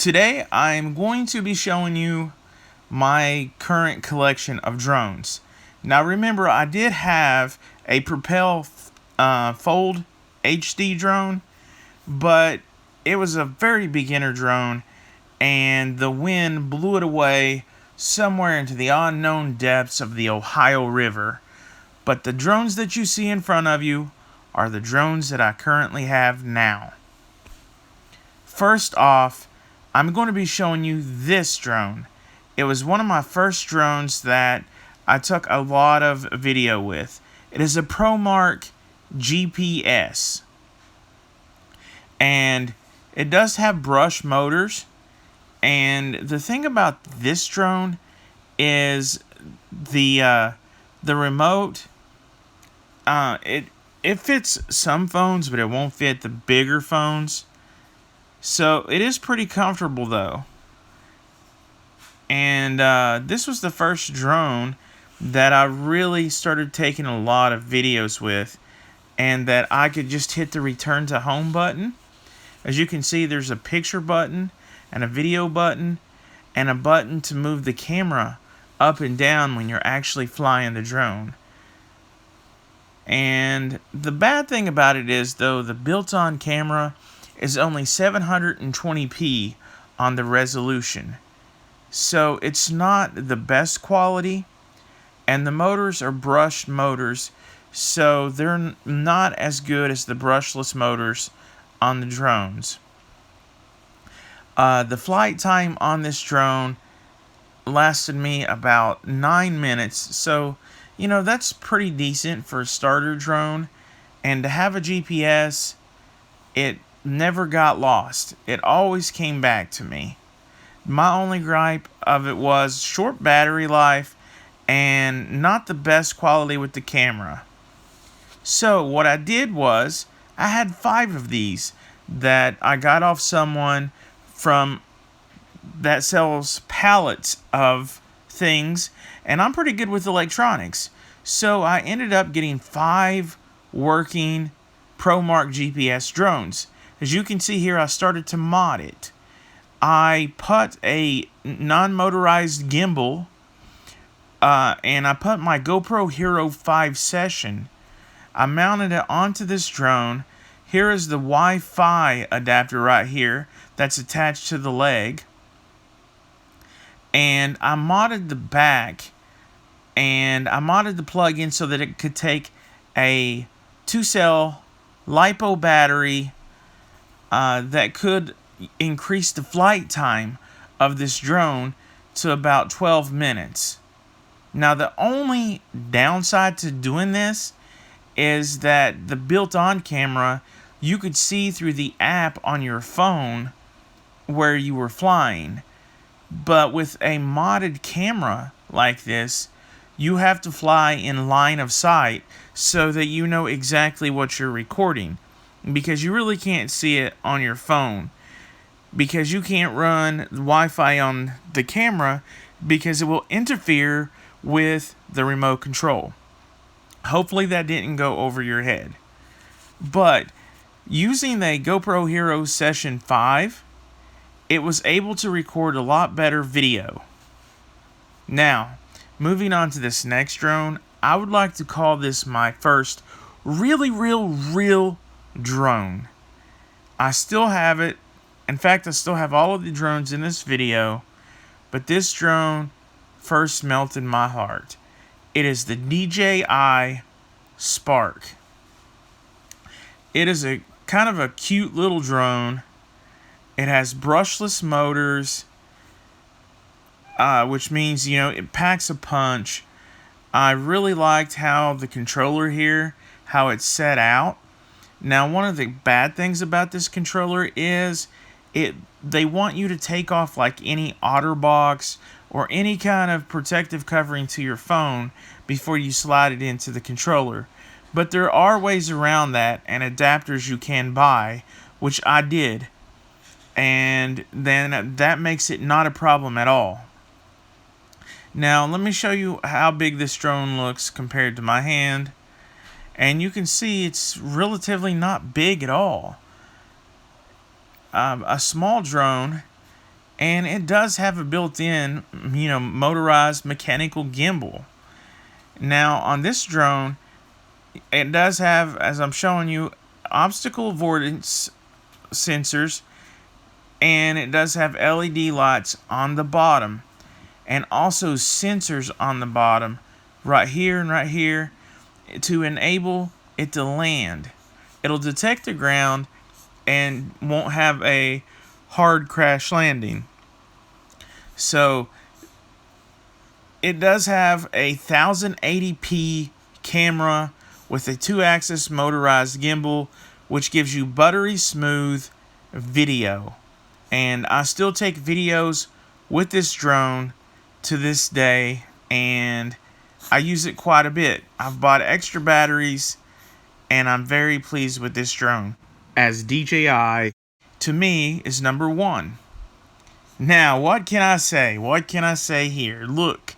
Today I'm going to be showing you my current collection of drones. Now remember, I did have a Propel Fold HD drone, but it was a very beginner drone and the wind blew it away somewhere into the unknown depths of the Ohio River. But the drones that you see in front of you are the drones that I currently have now. First off, I'm going to be showing you this drone. It was one of my first drones that I took a lot of video with. It is a Promark GPS. And it does have brush motors. And the thing about this drone is the remote. It fits some phones, but it won't fit the bigger phones. So it is pretty comfortable though. And this was the first drone that I really started taking a lot of videos with, and that I could just hit the return to home button. As you can see, there's a picture button and a video button and a button to move the camera up and down when you're actually flying the drone. And the bad thing about it is, though, the built-on camera is only 720p on the resolution. So it's not the best quality, and the motors are brushed motors, so they're not as good as the brushless motors on the drones. The flight time on this drone lasted me about 9 minutes, so you know, that's pretty decent for a starter drone. And to have a GPS, it never got lost. It always came back to me. My only gripe of it was short battery life and not the best quality with the camera. So what I did was, I had 5 of these that I got off someone that sells pallets of things, and I'm pretty good with electronics. So I ended up getting 5 working Promark GPS drones. As you can see here, I started to mod it. I put a non-motorized gimbal, and I put my GoPro Hero 5 Session. I mounted it onto this drone. Here is the Wi-Fi adapter right here that's attached to the leg. And I modded the back, and I modded the plug-in so that it could take a 2-cell LiPo battery that could increase the flight time of this drone to about 12 minutes. Now, the only downside to doing this is that the built-on camera, you could see through the app on your phone where you were flying. But with a modded camera like this, you have to fly in line of sight so that you know exactly what you're recording, because you really can't see it on your phone, because you can't run Wi-Fi on the camera because it will interfere with the remote control. Hopefully that didn't go over your head. But using the GoPro Hero Session 5, it was able to record a lot better video. Now, moving on to this next drone, I would like to call this my first real drone. I still have it. In fact, I still have all of the drones in this video, but this drone first melted my heart. It is the DJI Spark. It is a kind of a cute little drone. It has brushless motors, which means, you know, it packs a punch. I really liked how the controller here, how it's set out. Now, one of the bad things about this controller is they want you to take off like any OtterBox or any kind of protective covering to your phone before you slide it into the controller. But there are ways around that and adapters you can buy, which I did. And then that makes it not a problem at all. Now let me show you how big this drone looks compared to my hand. And you can see it's relatively not big at all. A small drone and it does have a built-in, motorized mechanical gimbal. Now on this drone, it does have, as I'm showing you, obstacle avoidance sensors, and it does have LED lights on the bottom, and also sensors on the bottom, right here and right here, to enable it to land. It'll detect the ground and won't have a hard crash landing. So it does have a 1080p camera with a 2-axis motorized gimbal, which gives you buttery smooth video. And I still take videos with this drone to this day, and I use it quite a bit. I've bought extra batteries, and I'm very pleased with this drone, as DJI, to me, is number one. Now, what can I say? What can I say here? Look,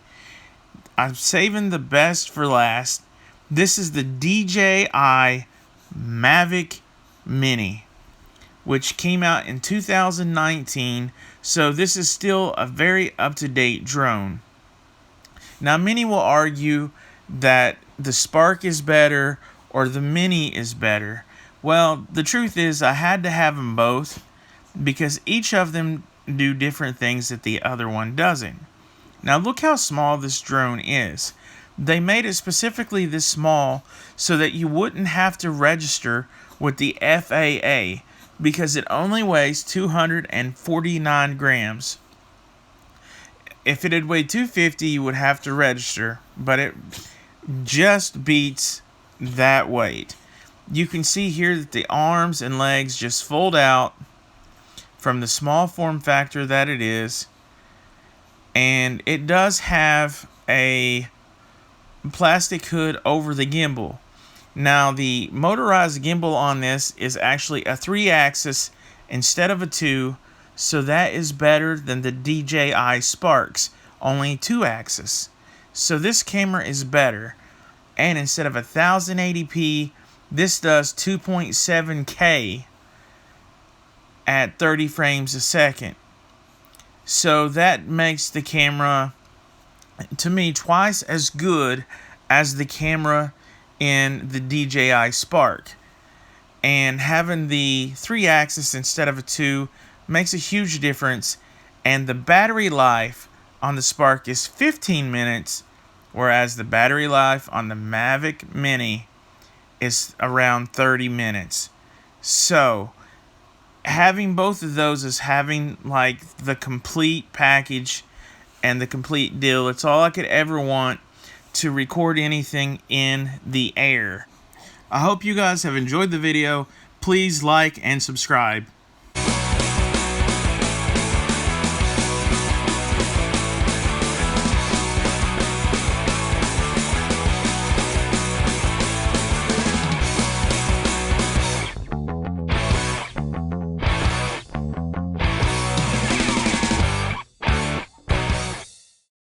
I'm saving the best for last. This is the DJI Mavic Mini, which came out in 2019, so this is still a very up-to-date drone. Now, many will argue that the Spark is better or the Mini is better. Well, the truth is I had to have them both because each of them do different things that the other one doesn't. Now, look how small this drone is. They made it specifically this small so that you wouldn't have to register with the FAA, because it only weighs 249 grams. If it had weighed 250, you would have to register, but it just beats that weight. You can see here that the arms and legs just fold out from the small form factor that it is, and it does have a plastic hood over the gimbal. Now, the motorized gimbal on this is actually a 3-axis instead of a 2, so that is better than the DJI Sparks, only 2-axis. So this camera is better, and instead of 1080p, this does 2.7K at 30 frames a second. So that makes the camera, to me, twice as good as the camera in the DJI Spark. And having the 3-axis instead of a 2 makes a huge difference. And the battery life on the Spark is 15 minutes, whereas the battery life on the Mavic Mini is around 30 minutes. So having both of those is having like the complete package and the complete deal. It's all I could ever want to record anything in the air. I hope you guys have enjoyed the video. Please like and subscribe.